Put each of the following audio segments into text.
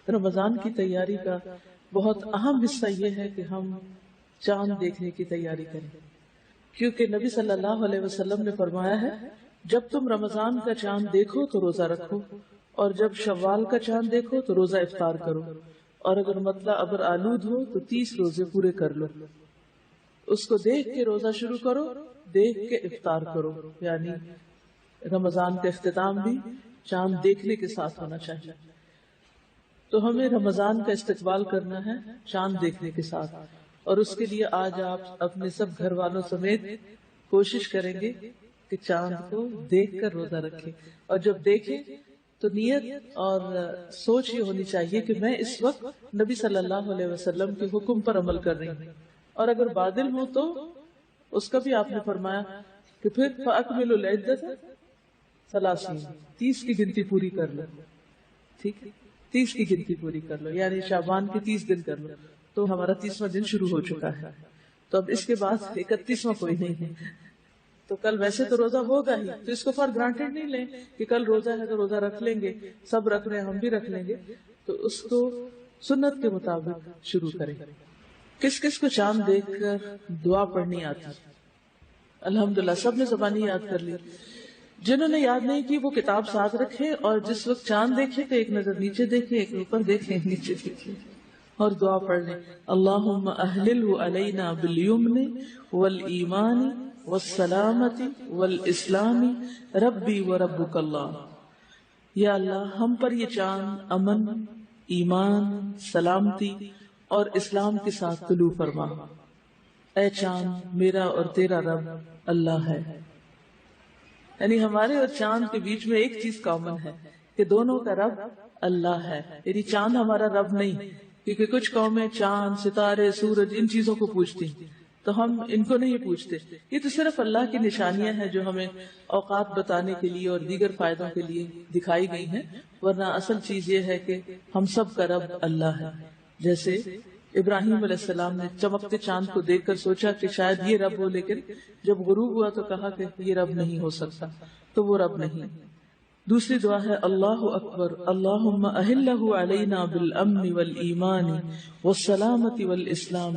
رمضان کی تیاری کا بہت اہم حصہ یہ ہے کہ ہم چاند دیکھنے کی تیاری کریں، کیونکہ نبی صلی اللہ علیہ وسلم نے فرمایا ہے جب تم رمضان کا چاند دیکھو تو روزہ رکھو، اور جب شوال کا چاند دیکھو تو روزہ افطار کرو، اور اگر مطلع ابر آلود ہو تو 30 روزے پورے کر لو۔ اس کو دیکھ کے روزہ شروع کرو، دیکھ کے افطار کرو، یعنی رمضان کا اختتام بھی چاند دیکھنے کے ساتھ ہونا چاہیے۔ تو ہمیں رمضان کا استقبال کرنا ہے چاند دیکھنے کے ساتھ، اور اس کے لیے آج آپ اپنے سب گھر والوں سمیت کوشش کریں گے کہ چاند کو دیکھ کر روزہ رکھیں، اور جب دیکھیں تو نیت اور سوچ یہ ہونی چاہیے کہ میں اس وقت نبی صلی اللہ علیہ وسلم کے حکم پر عمل کر رہی ہوں، اور اگر بادل ہو تو اس کا بھی آپ نے فرمایا کہ پھر فَأَكْمِلُوا الْعِدَّةَ 30 کی گنتی پوری کر لو، ٹھیک ہے، 30 کی گنتی پوری کر لو، یعنی شعبان کے 30 دن کر لو، تو ہمارا 30واں دن شروع ہو چکا ہے۔ تو اب اس کے بعد 31واں کوئی نہیں ہے، تو کل ویسے تو روزہ ہوگا ہی، تو اس کو فار گرانٹیڈ نہیں لیں کہ کل روزہ ہے تو روزہ رکھ لیں گے، سب رکھ رہے ہیں ہم بھی رکھ لیں گے، تو اس کو سنت کے مطابق شروع کریں۔ کس کس کو چاند دیکھ کر دعا پڑھنی آتی؟ الحمدللہ سب نے زبانی یاد کر لی۔ جنہوں نے یاد نہیں کی وہ کتاب ساتھ رکھے، اور جس وقت چاند دیکھے تو ایک نظر نیچے دیکھے، ایک اوپر دیکھے، نیچے دیکھے، اور دعا پڑھ لیں، اللہم اہللہ علینا بالیمن والایمان والسلامت والاسلام ربی وربک اللہ۔ یا اللہ ہم پر یہ چاند امن، ایمان، سلامتی اور اسلام کے ساتھ طلوع فرما۔ اے چاند میرا اور تیرا رب اللہ ہے۔ یعنی ہمارے اور چاند کے بیچ میں ایک چیز کامن ہے کہ دونوں کا رب اللہ ہے، یعنی چاند ہمارا رب نہیں، کیونکہ کچھ قومیں چاند، ستارے، سورج ان چیزوں کو پوجتی، تو ہم ان کو نہیں پوچھتے۔ یہ تو صرف اللہ کی نشانیاں ہیں جو ہمیں اوقات بتانے کے لیے اور دیگر فائدوں کے لیے دکھائی گئی ہیں، ورنہ اصل چیز یہ ہے کہ ہم سب کا رب اللہ ہے۔ جیسے ابراہیم علیہ السلام نے چمکتے چاند کو دیکھ کر سوچا کہ شاید یہ رب ہو، لیکن جب غروب ہوا تو کہا کہ یہ رب نہیں ہو سکتا، تو وہ رب نہیں۔ دوسری دعا ہے اللہ اکبر اللہم اہلہ علینا بالامن والایمان والسلامت والاسلام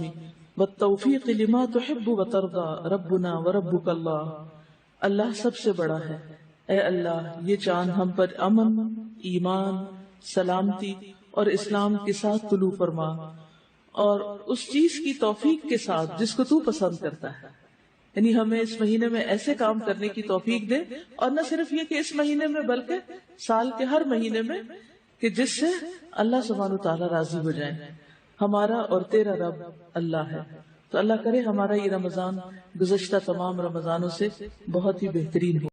والتوفیق لما تحب وترضى ربنا وربک اللہ۔ اللہ سب سے بڑا ہے، اے اللہ یہ چاند ہم پر امن، ایمان، سلامتی اور اسلام کے ساتھ طلوع فرما، اور اس چیز کی توفیق کے ساتھ جس کو تو پسند کرتا ہے، یعنی ہمیں اس مہینے میں ایسے کام کرنے کی توفیق دے، اور نہ صرف یہ کہ اس مہینے میں بلکہ سال کے ہر مہینے میں، کہ جس سے اللہ سبحانہ وتعالی راضی ہو جائے۔ ہمارا اور تیرا رب اللہ ہے۔ تو اللہ کرے ہمارا یہ رمضان گزشتہ تمام رمضانوں سے بہت ہی بہترین ہو۔